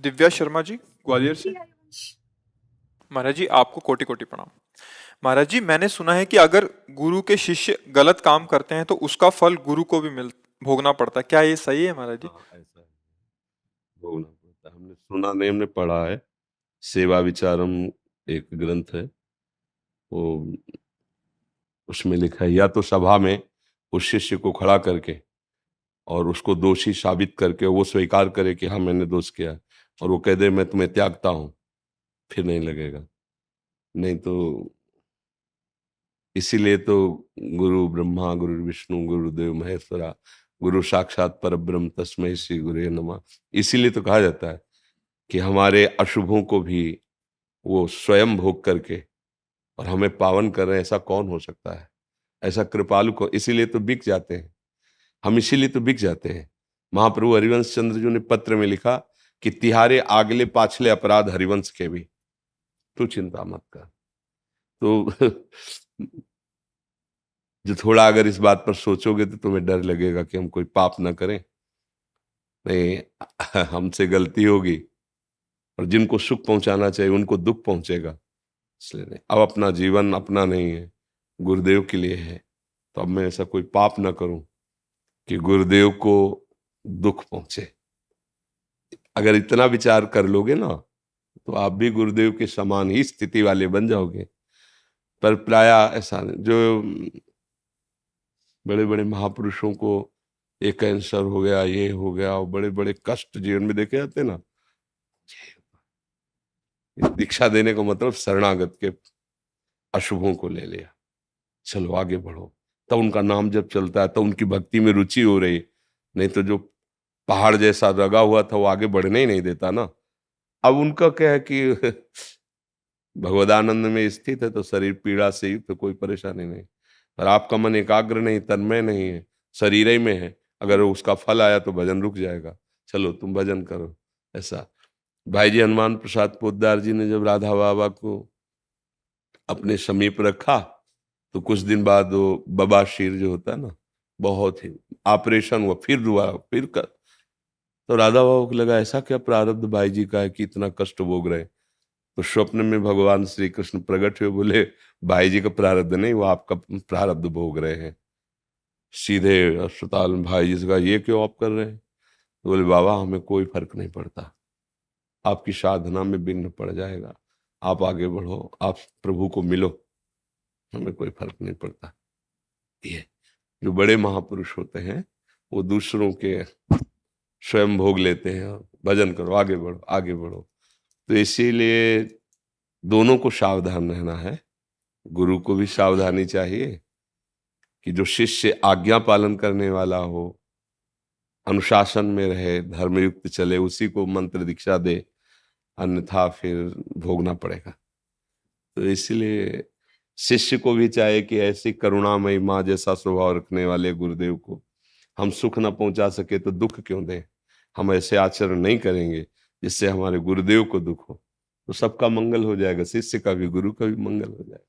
दिव्या शर्मा जी, ग्वालियर से। महाराज जी, आपको कोटि कोटि प्रणाम। महाराज जी, मैंने सुना है कि अगर गुरु के शिष्य गलत काम करते हैं तो उसका फल गुरु को भी मिल भोगना पड़ता है। क्या ये सही है महाराज जी? हाँ, ऐसा है, भोगना पड़ता है। हमने सुना नहीं, हमने पढ़ा है। सेवा विचारम एक ग्रंथ है, वो उसमें लिखा है, या तो सभा में उस शिष्य को खड़ा करके और उसको दोषी साबित करके वो स्वीकार करे कि हाँ मैंने दोष किया है, और वो कह दे मैं तुम्हें त्यागता हूं, फिर नहीं लगेगा। नहीं तो इसीलिए तो गुरु ब्रह्मा गुरु विष्णु गुरुदेव महेश्वरा गुरु साक्षात परब्रह्म तस्मै श्री गुरुवे नमः। इसीलिए तो कहा जाता है कि हमारे अशुभों को भी वो स्वयं भोग करके और हमें पावन कर रहे हैं, ऐसा कौन हो सकता है? ऐसा कृपालु को, इसीलिए तो बिक जाते हैं हम, इसीलिए तो बिक जाते हैं। महाप्रभु हरिवंश चंद्र जी ने पत्र में लिखा कि तिहारे आगले पाछले अपराध हरिवंश के भी, तू चिंता मत कर। तो जो थोड़ा अगर इस बात पर सोचोगे तो तुम्हें डर लगेगा कि हम कोई पाप ना करें, नहीं हमसे गलती होगी और जिनको सुख पहुंचाना चाहिए उनको दुख पहुंचेगा, इसलिए नहीं। अब अपना जीवन अपना नहीं है, गुरुदेव के लिए है, तो अब मैं ऐसा कोई पाप ना करूं कि गुरुदेव को दुख पहुंचे। अगर इतना विचार कर लोगे ना तो आप भी गुरुदेव के समान ही स्थिति वाले बन जाओगे। पर प्राय ऐसा नहीं। जो बड़े बड़े महापुरुषों को ये कैंसर हो गया, ये हो गया, और बड़े बड़े कष्ट जीवन में देखे जाते ना, दीक्षा देने का मतलब शरणागत के अशुभों को ले लिया, चलो आगे बढ़ो। तब उनका नाम जब चलता है तो उनकी भक्ति में रुचि हो रही। नहीं तो जो पहाड़ जैसा लगा हुआ था वो आगे बढ़ने ही नहीं देता ना। अब उनका क्या है कि भगवदानंद में स्थित है तो शरीर पीड़ा से युक्त, तो कोई परेशानी नहीं। पर आपका मन एकाग्र नहीं, तन्मय नहीं है, शरीर ही में है, अगर उसका फल आया तो भजन रुक जाएगा। चलो तुम भजन करो। ऐसा भाई जी हनुमान प्रसाद पोद्दार जी ने जब राधा बाबा को अपने समीप रखा तो कुछ दिन बाद वो बबाशीर जो होता है ना, बहुत ही ऑपरेशन हुआ, फिर दुआ फिर कर। तो राधा बाबा को लगा ऐसा क्या प्रारब्ध भाई जी का है कि इतना कष्ट भोग रहे हैं। तो स्वप्न में भगवान श्री कृष्ण प्रकट हुए, बोले भाई जी का प्रारब्ध नहीं, वो आपका प्रारब्ध भोग रहे हैं। सीधे अस्पताल में भाई जी से कहा ये क्यों आप कर रहे हैं? तो बोले बाबा हमें कोई फर्क नहीं पड़ता, आपकी साधना में विघ्न पड़ जाएगा, आप आगे बढ़ो, आप प्रभु को मिलो, हमें कोई फर्क नहीं पड़ता। ये जो बड़े महापुरुष होते हैं वो दूसरों के स्वयं भोग लेते हैं, और भजन करो आगे बढ़ो आगे बढ़ो। तो इसीलिए दोनों को सावधान रहना है। गुरु को भी सावधानी चाहिए कि जो शिष्य आज्ञा पालन करने वाला हो, अनुशासन में रहे, धर्मयुक्त चले, उसी को मंत्र दीक्षा दे, अन्यथा फिर भोगना पड़ेगा। तो इसलिए शिष्य को भी चाहिए कि ऐसी करुणामयी माँ जैसा स्वभाव रखने वाले गुरुदेव को हम सुख न पहुंचा सके तो दुख क्यों दें। हम ऐसे आचरण नहीं करेंगे जिससे हमारे गुरुदेव को दुख हो, तो सबका मंगल हो जाएगा, शिष्य का भी गुरु का भी मंगल हो जाएगा।